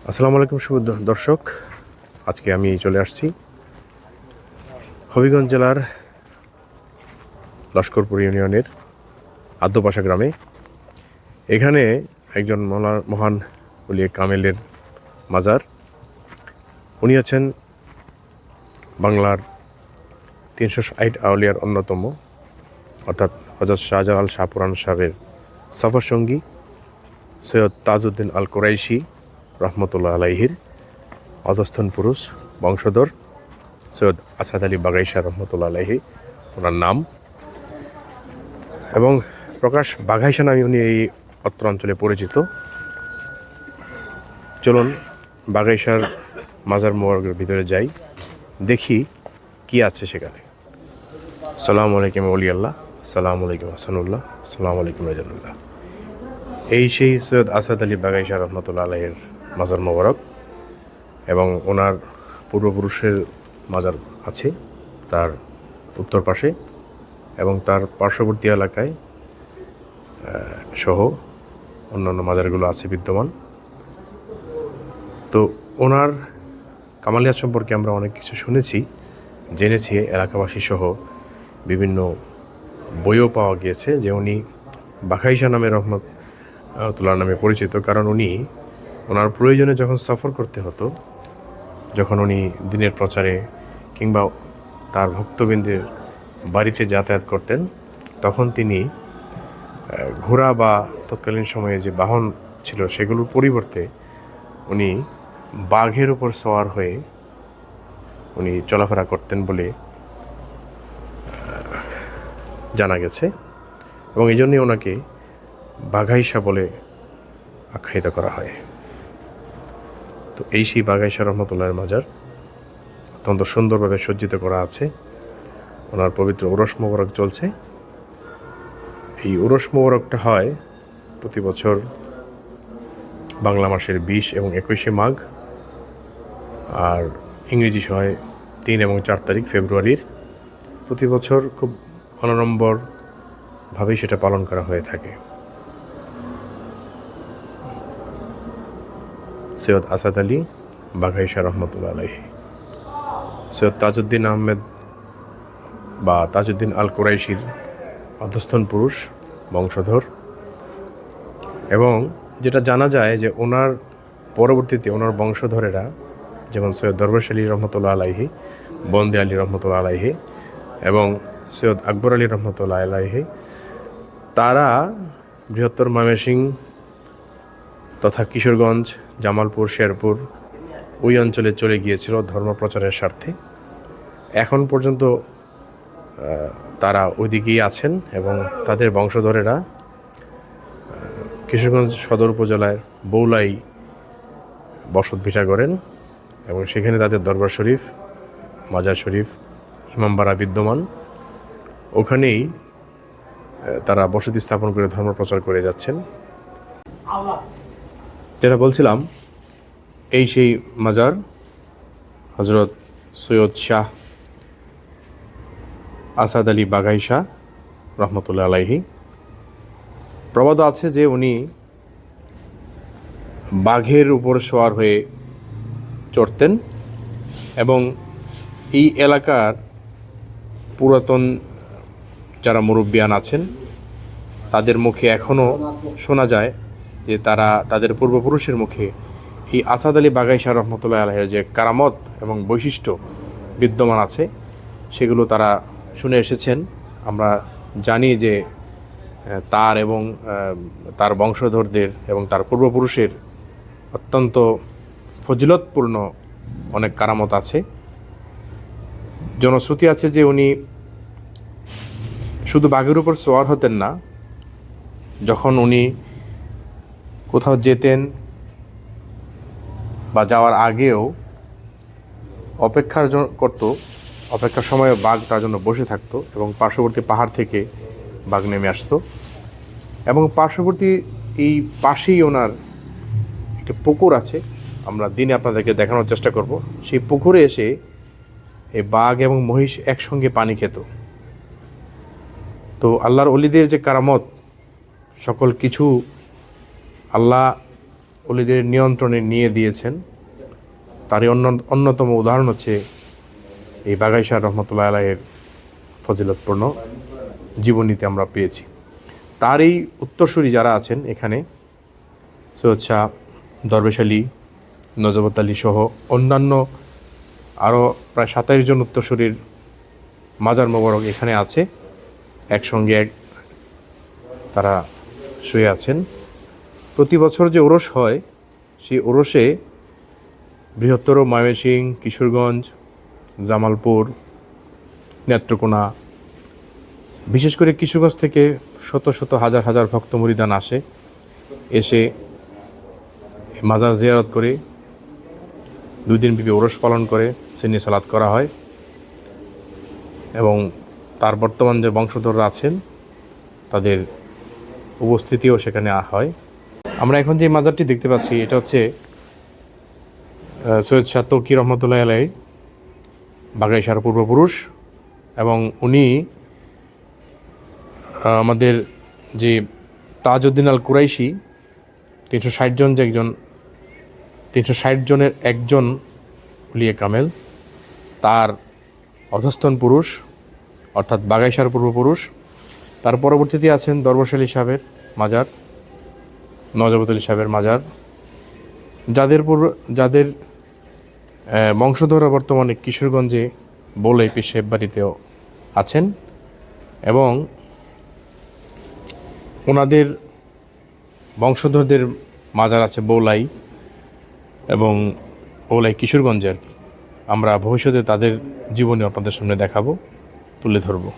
আসসালামু আলাইকুম শুভ দর্শক, আজকে আমি চলে আসছি হবিগঞ্জ জেলার লস্করপুর ইউনিয়নের আদ্যপাশা গ্রামে। এখানে একজন মহান উলিয়ে কামেলের মাজার। উনি আছেন বাংলার 360 আউলিয়ার অন্যতম, অর্থাৎ হযরত শাহজালাল শাহপুরান সাহেবের সফর সঙ্গী সৈয়দ তাজউদ্দিন আল কুরাইশি রহমতুল্লাহ আলাইহির অধস্থন পুরুষ বংশধর সৈয়দ আসাদ আলী বাগাইশা রহমতুল্লাহ আলাইহি ওনার নাম, এবং প্রকাশ বাঘাইশা নামে উনি এই অত্র অঞ্চলে পরিচিত। চলুন বাঘাইশার মাজার মোবারকের ভিতরে যাই, দেখি কি আছে সেখানে। সালামু আলাইকুম ওলি আল্লাহ, সালামু আলাইকুম হাসানুল্লাহ, সালামু আলাইকুম রাজানুল্লাহ। এই সেই সৈয়দ আসাদ আলী বাগাইশা রহমতুল্লাহ আলাইহির মাজার মোবারক, এবং ওনার পূর্বপুরুষের মাজার আছে তার উত্তর পাশে, এবং তার পার্শ্ববর্তী এলাকায় সহ অন্যান্য মাজারগুলো আছে বিদ্যমান। তো ওনার কামালিয়াত সম্পর্কে আমরা অনেক কিছু শুনেছি, জেনেছি, এলাকাবাসী সহ বিভিন্ন বইও পাওয়া গিয়েছে যে উনি বাঘাইশা নামে রহমতুল্লাহ নামে পরিচিত, কারণ উনি ওনার প্রয়োজনে যখন সফর করতে হতো, যখন উনি দিনের প্রচারে কিংবা তার ভক্তবৃন্দের বাড়িতে যাতায়াত করতেন, তখন তিনি ঘোড়া বা তৎকালীন সময়ে যে বাহন ছিল সেগুলোর পরিবর্তে উনি বাঘের উপর সওয়ার হয়ে উনি চলাফেরা করতেন বলে জানা গেছে, এবং এই জন্যই ওনাকে বাঘাইশা বলে আখ্যায়িত করা হয়। তো এই সেই বাঘাইশা রহমতুল্লাহের মাজার অত্যন্ত সুন্দরভাবে সজ্জিত করা আছে। ওনার পবিত্র উরস মোবারক চলছে। এই উরস মোবারকটা হয় প্রতি বছর বাংলা মাসের 20 এবং 21শে মাঘ, আর ইংরেজি হয় 3 এবং 4 তারিখ ফেব্রুয়ারির। প্রতি বছর খুব অনড়ম্বরভাবেই সেটা পালন করা হয়ে থাকে। সৈয়দ আসাদ আলী বাঘাইশা রহমতুল্লাহ আলাইহি, সৈয়দ তাজউদ্দিন আহমেদ বা তাজউদ্দিন আল কুরাইশির অধস্থন পুরুষ বংশধর, এবং যেটা জানা যায় যে ওনার পরবর্তীতে ওনার বংশধরেরা, যেমন সৈয়দ দরবেশ আলী রহমতুল্লাহ আলাইহি, বন্দে আলী রহমতুল্লাহ আলাইহি এবং সৈয়দ আকবর আলী রহমতুল্লাহ আলাইহি, তারা বৃহত্তর ময়মনসিংহ তথা কিশোরগঞ্জ, জামালপুর, শেরপুর ওই অঞ্চলে চলে গিয়েছিল ধর্ম প্রচারের স্বার্থে। এখন পর্যন্ত তারা ওইদিকেই আছেন, এবং তাদের বংশধরেরা কিশোরগঞ্জ সদর উপজেলায় বৌলাই বসত ভিটা করেন, এবং সেখানে তাদের দরবার শরীফ, মাজার শরীফ, ইমামবাড়া বিদ্যমান। ওখানেই তারা বসতি স্থাপন করে ধর্ম প্রচার করে যাচ্ছেন। যেটা বলছিলাম, এই সেই মাজার হজরত সৈয়দ শাহ আসাদ আলী বাঘাইশা রহমতুল্লাহ আলাইহি। প্রবাদ আছে যে উনি বাঘের উপর সওয়ার হয়ে চড়তেন, এবং এই এলাকার পুরাতন যারা মুরব্বিয়ান আছেন তাদের মুখে এখনও শোনা যায় যে তারা তাদের পূর্বপুরুষের মুখে এই আসাদ আলী বাঘাইশা রহমতুল্লাহ আলাইহির যে কারামত এবং বৈশিষ্ট্য বিদ্যমান আছে সেগুলো তারা শুনে এসেছেন। আমরা জানি যে তার এবং তার বংশধরদের এবং তার পূর্বপুরুষের অত্যন্ত ফজিলতপূর্ণ অনেক কারামত আছে। জনশ্রুতি আছে যে উনি শুধু বাঘের উপর সওয়ার হতেন না, যখন উনি কোথাও যেতেন বা যাওয়ার আগেও অপেক্ষার সময় বাঘ তার জন্য বসে থাকতো, এবং পার্শ্ববর্তী পাহাড় থেকে বাঘ নেমে আসতো, এবং পার্শ্ববর্তী এই পাশেই ওনার একটা পুকুর আছে, আমরা দিনে আপনাদেরকে দেখানোর চেষ্টা করব। সেই পুকুরে এসে এই বাঘ এবং মহিষ একসঙ্গে পানি খেত। তো আল্লাহর ওলিদের যে কারামত, সকল কিছু আল্লাহ ওলিদের নিয়ন্ত্রণে নিয়ে দিয়েছেন, তারই অন্যতম উদাহরণ হচ্ছে এই বাঘাইশাহ রহমতুল্লাহ আলাইহির ফজিলতপূর্ণ জীবনীতে আমরা পেয়েছি। তার এই উত্তরসূরি যারা আছেন এখানে, সৈয়দ শাহ, দরবেশ আলী, নজরত আলী সহ অন্যান্য আরও প্রায় 27 জন উত্তরসূরির মাজার মোবারক এখানে আছে, একসঙ্গে তারা শুয়ে আছেন। প্রতি বছর যে ওরস হয়, সেই ওরসে বৃহত্তর ময়মনসিংহ, কিশোরগঞ্জ, জামালপুর, নেত্রকোনা, বিশেষ করে কিশোরগঞ্জ থেকে শত শত হাজার হাজার ভক্ত মুরিদান এসে মাজার জিয়ারত করে 2 দিন ব্যাপী ওরস পালন করে, সিন্নি সালাত করা হয় এবং তার বর্তমান যে বংশধররা আছেন তাদের উপস্থিতিও সেখানে হয়। আমরা এখন যে মাজারটি দেখতে পাচ্ছি এটা হচ্ছে সৈয়দ শাহ তৌকি রহমতুল্লাহ আলাইহি বাঘাইশার পূর্বপুরুষ, এবং উনি আমাদের যে তাজউদ্দিন আল কুরাইশি 360 জনের একজন উলিয়ে কামেল, তার অধস্তন পুরুষ অর্থাৎ বাঘাইশার পূর্বপুরুষ। তার পরবর্তীতে আছেন দরবেশ আলী সাহেবের মাজার, নজরত আলী সাহেবের মাজার, যাদের বংশধররা বর্তমানে কিশোরগঞ্জে বলে পীর সাহেব বাড়িতেও আছেন, এবং ওনাদের বংশধরদের মাজার আছে বৌলাই এবং বৌলাই কিশোরগঞ্জে আর কি। আমরা ভবিষ্যতে তাদের জীবনী আপনাদের সামনে দেখাবো, তুলে ধরবো।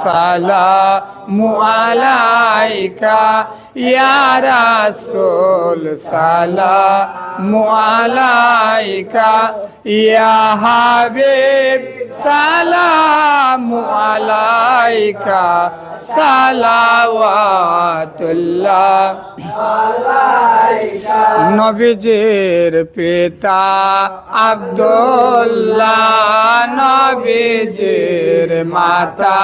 সালামু আলাইকা ইয়া রাসূল, সালামু আলাইকা ইয়া হাবিব, সালামু আলাইকা সালাওয়াতুল্লাহ আলাইকা। নবীজির পিতা আব্দুল্লাহ, নবীজির মাতা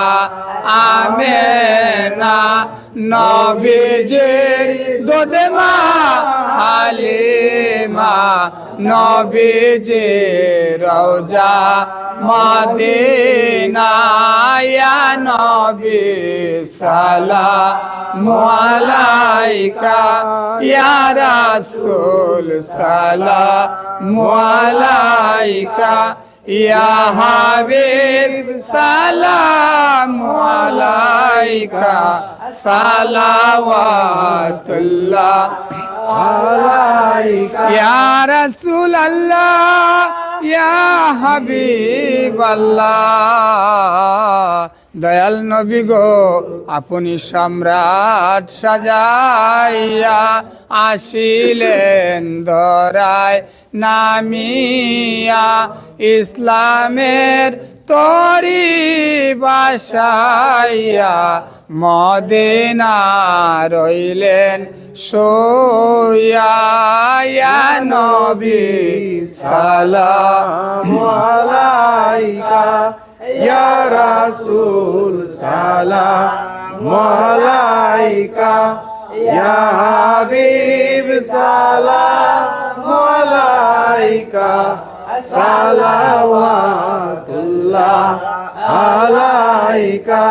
আমেনা, নবীজির দুধে মা হালিমা, নবীজির রওজা মদিনা, ইয়া নবী সালামু আলাইকা ইয়া রাসূল, সালামু আলাইকা ইয়া হাবিব, সালামু আলাইকা সালাওয়াতুল্লাহ আলাইকা ইয়া রাসূলুল্লাহ ইয়া হাবিবাল্লাহ। দয়াল নবী গো, আপনি সম্রাট সাজাইয়া আসিলেন ধরায় নামিয়া, ইসলামের তরি বাসাইয়া মদিনা রইলেন সোয়া, ইয়া নবী সালামু আলাইকা ইয়া রাসূল, সালামু আলাইকা ইয়া হাবিব, সালামু আলাইকা সালাওয়াতুল্লাহ আলাইকা।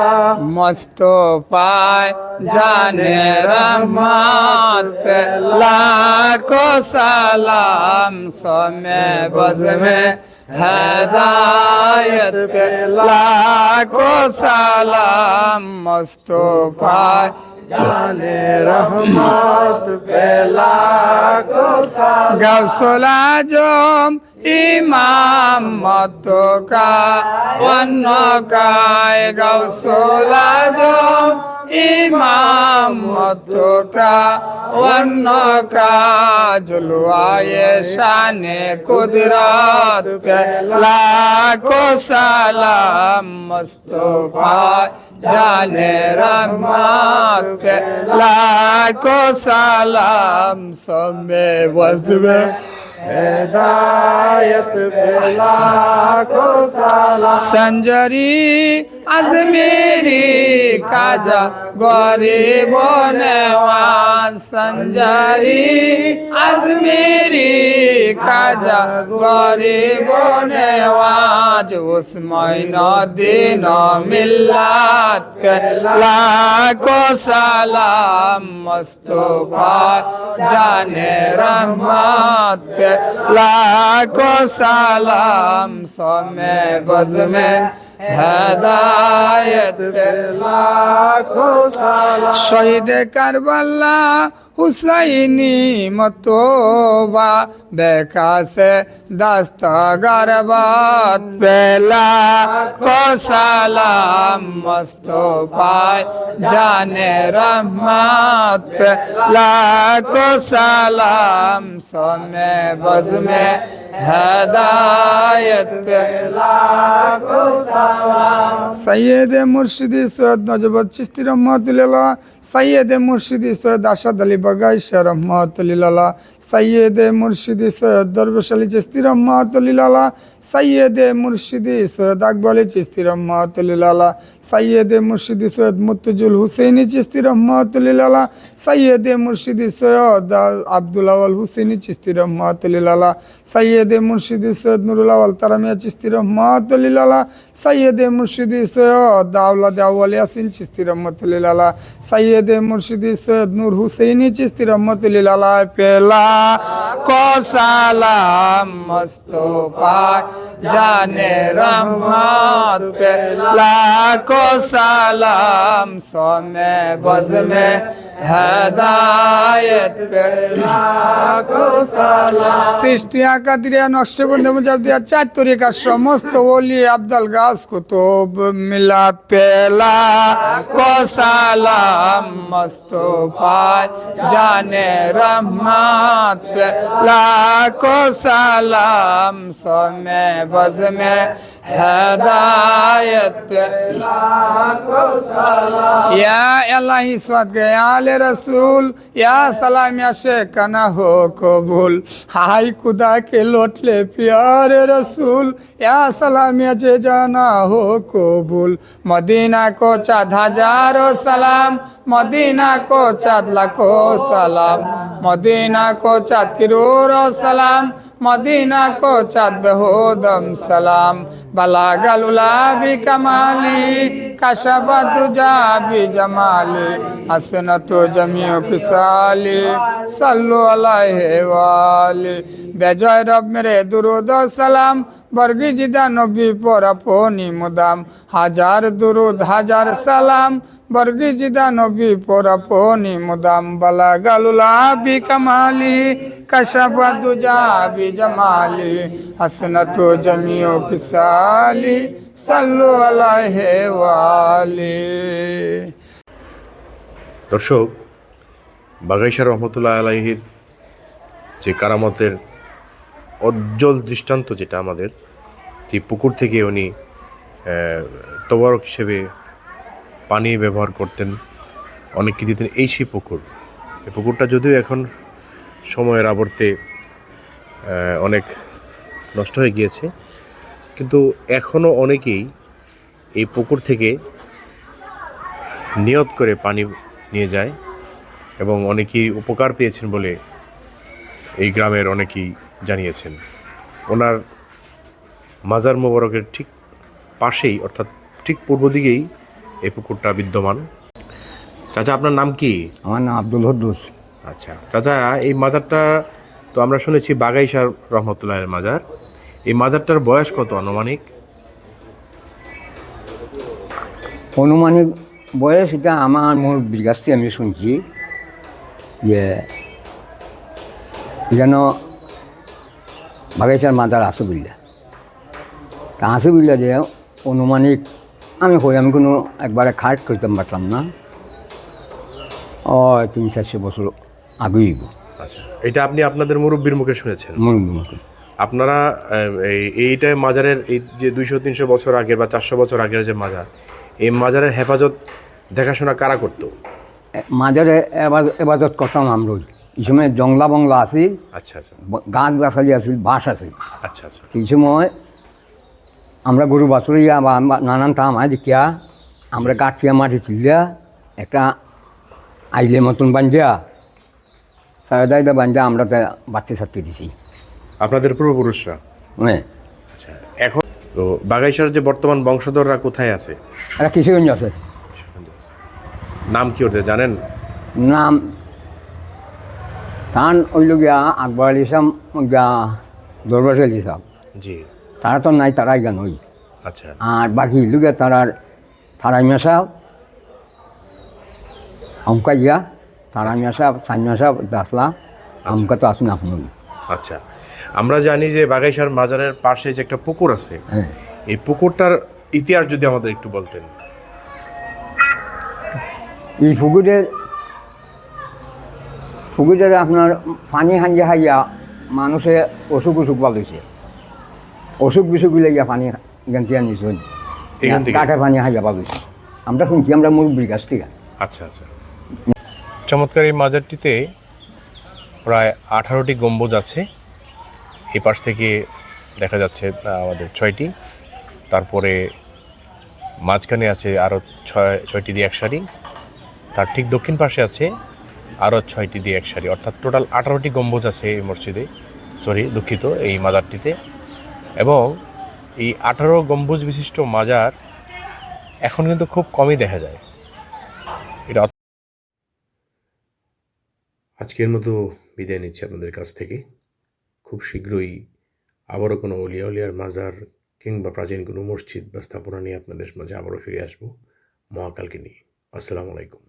মস্তফায় जाने रहमत पे लाखों सलाम सोमे बज में हिदायत पे लाखों सलाम मुस्तफा जाने रहमत पे लाखों सलाम गौसल आजम इमाम मतो का वन्न का गौसल आजम इमाम मतो का वन्न का जुलवाए शाने कुदरत पे लाखों सलाम मुस्तफा जाने रहमत पे लाखों सलाम सोमे वज़्बे हिदायत पे लाखों सलाम संजरी अजमेरी काजा गरीब नवाज संजरी अजमेरी काजा गरीब नवाज उस्मान दीन मिल्लत पे लाखों सलाम मुस्तफा जाने रहमत पे लाखों सलाम सोमे बज में हिदायत पे लाखों सलाम शहीद करबला हुसैनी मतोबा बेका से दस्तगरबात पेला को सलाम मुस्तफा जाने रहमत पे लाखों सलाम सोमे बज में हिदायत पे लाखों सलाम सैयद मुर्शिदी सैयद नजबत चिश्ती रहमतुल्लाह सैयद मुर्शिदी सैयद आशाद अली बगाइश रहमतुल्लाह सैयद मुर्शिदी सैयद दरवेश अली चिश्ती रहमतुल्लाह सैयद मुर्शिदी सैयद अकबर अली चिश्ती रहमतुल्लाह सैयद मुर्शिदी सैयद मुत्तजुल हुसैनी चिश्ती रहमतुल्लाह सैयद मुर्शिदी सैयद अब्दुल अवल हुसैनी चिश्ती रहमतुल्लाह सैयद मुर्शिदी सैयद नुरुल अवल तरमिया चिश्ती रहमतुल्लाह सैयद मुर्शिदी सैयद औलाद अव्वल यासीन चिश्ती रहमतुल्लाह सैयद मुर्शिदी सैयद नूर हुसैनी चिश्ती रहमतुल्लाह पेला को सलाम मुस्तफा जाने रहमत पे लाखों सलाम सोमे बज में हिदायत पे लाखों सलाम सृष्टिया कदरिया नक्शबंदी मुजद्दिया चार तरीका समस्त ओली अब्दुल गास कुतुब मिलाद पेला को सलाम मुस्तफा जाने रहमत पे लाखों सलाम सोमे बज में हिदायत पे लाखों सलाम या इलाही सदके आले रसूल या सलाम या शेखना हो कबूल हाय खुदा के लोटले प्यारे रसूल या सलाम या जे जाना हो कबूल मदीना को चाँद हजारों सलाम मदीना को चाँद लाखों सलाम मदीना को चाँद करोड़ों सलाम मदीना को चाँद बेहोदम सलाम बलागल उला भी कमाली कशफत दुजा भी जमाली हसनतो जमियो फिसाली सल्लु अलैहि वाली बेजय रब मेरे दुरूद सलाम बरगी जिदा नबी पर अपनी मुदाम हजार दुरूद हजार सलाम बरगी जिदा नबी पर अपनी मुदाम बलागल उला भी कमाली कशफत दुजा भी जमाली हसनतो जमियो फिसाली सल्लु अलैहि वाली। দর্শক, বাগাইশা রহমতুল্লাহ আলাইহির যে কারামতের উজ্জ্বল দৃষ্টান্ত যেটা আমাদের, যে পুকুর থেকে উনি তবারক হিসেবে পানি ব্যবহার করতেন, অনেককে দিতেন, এই সেই পুকুর। এই পুকুরটা যদিও এখন সময়ের আবর্তে অনেক নষ্ট হয়ে গিয়েছে, কিন্তু এখনও অনেকেই এই পুকুর থেকে নিয়ত করে পানি নিয়ে যায় এবং অনেকেই উপকার পেয়েছেন বলে এই গ্রামের অনেকেই জানিয়েছেন। ওনার মাজার মোবারকের ঠিক পাশেই, অর্থাৎ ঠিক পূর্ব দিকেই এই পুকুরটা বিদ্যমান। চাচা আপনার নাম কি? আমার নাম আব্দুল হদ্দুস। আচ্ছা চাচা, এই মাজারটা তো আমরা শুনেছি বাগাইশার রহমতুল্লাহের মাজার। এই মাজারটার বয়স কত আনুমানিক? অনুমানিক বয়স এটা আমার মুরব্বির কাছ থেকে আমি শুনছি যে যেন বাগেশার মাজার আছে বুঝলা, তা আছে বুঝলা যে অনুমানিক আমি কোনো একবারে খাট করতাম পারতাম না, ও 300-400 বছর আগেই আচ্ছা, এটা আপনি আপনাদের মুরব্বীর মুখে শুনেছেন। মুরব্বির মতো। আপনারা এইটা মাজারের এই যে 200-300 বছর আগের বা 400 বছর আগের যে মাজার, এই মাজারের হেফাজত দেখাশোনা কারা করতো? মাজারে এবাদত করতাম আমরা। এই সময় জংলা বংলা আছিল, আচ্ছা আচ্ছা গাছ গাছালি আছিল, বাঁশ আছিল। আচ্ছা আচ্ছা এই সময় আমরা গরু বাছুরিয়া বা নানান তামায় দেখিয়া আমরা কাঠিয়া মাটি তুলিয়া একটা আইলে মতন বান্ধিয়া সারাদাইটা বান্ধিয়া আমরা তা বাচ্চা ছাড়তে দিছি। আপনাদের পূর্বপুরুষরা? হ্যাঁ, আচ্ছা, এখন তো বাগাইশার যে বর্তমান বংশধররা কোথায় আছে? এরা কিশোরগঞ্জ আছে। নাম কি ওদের জানেন? নাম তান ওইল গিয়া আকবর আলী ইসলাম গিয়া দরবার আলী সাহেব, জি তারা তো নাই, তারাই গান ওই। আচ্ছা আর বাকি লুগে তারার থারাইমা সাহেব, আমকা গিয়া থারাইমা সাহেব, সাইমা সাহেব, দাসলা আমকা তো আসুন আপনি। আচ্ছা, আমরা জানি যে বাগাইশার মাজারের পাশে যে একটা পুকুর আছে, হ্যাঁ, এই পুকুরটার ইতিহাস যদি আমাদের একটু বলতেন। এই পুকুরের আপনার পানি হাঞ্জা হাইয়া মানুষে অসুখ পালাইছে, অসুখ বিসুখ লাগিয়া পানি এখান থেকে নিয়েছেন, এখান থেকে? কাঠের পানি হাইয়া পালাইছে আমরা শুনছি, আমরা মুরব্বীর কাছ থেকে। আচ্ছা আচ্ছা, চমৎকার। এই মাজারটিতে প্রায় 18টি গম্বুজ আছে। এই পাশ থেকে দেখা যাচ্ছে আমাদের 6টি, তারপরে মাঝখানে আছে আরও 6টি দিয়ে এক সারি, তার ঠিক দক্ষিণ পাশে আছে আরও 6টি দিয়ে এক সারি, অর্থাৎ টোটাল 18টি গম্বুজ আছে এই মসজিদে, দুঃখিত, এই মাজারটিতে। এবং এই 18 গম্বুজ বিশিষ্ট মাজার এখন কিন্তু খুব কমই দেখা যায়। এটা আজকের মতো বিদায় নিচ্ছি আপনাদের কাছ থেকে। খুব শীঘ্রই আবারও কোনো অলিয়া উলিয়ার মাজার কিংবা প্রাচীন কোনো মসজিদ বা স্থাপনা নিয়ে আপনাদের মাঝে আবারও ফিরে আসবো মহাকালকে নিয়ে। আসসালামু আলাইকুম।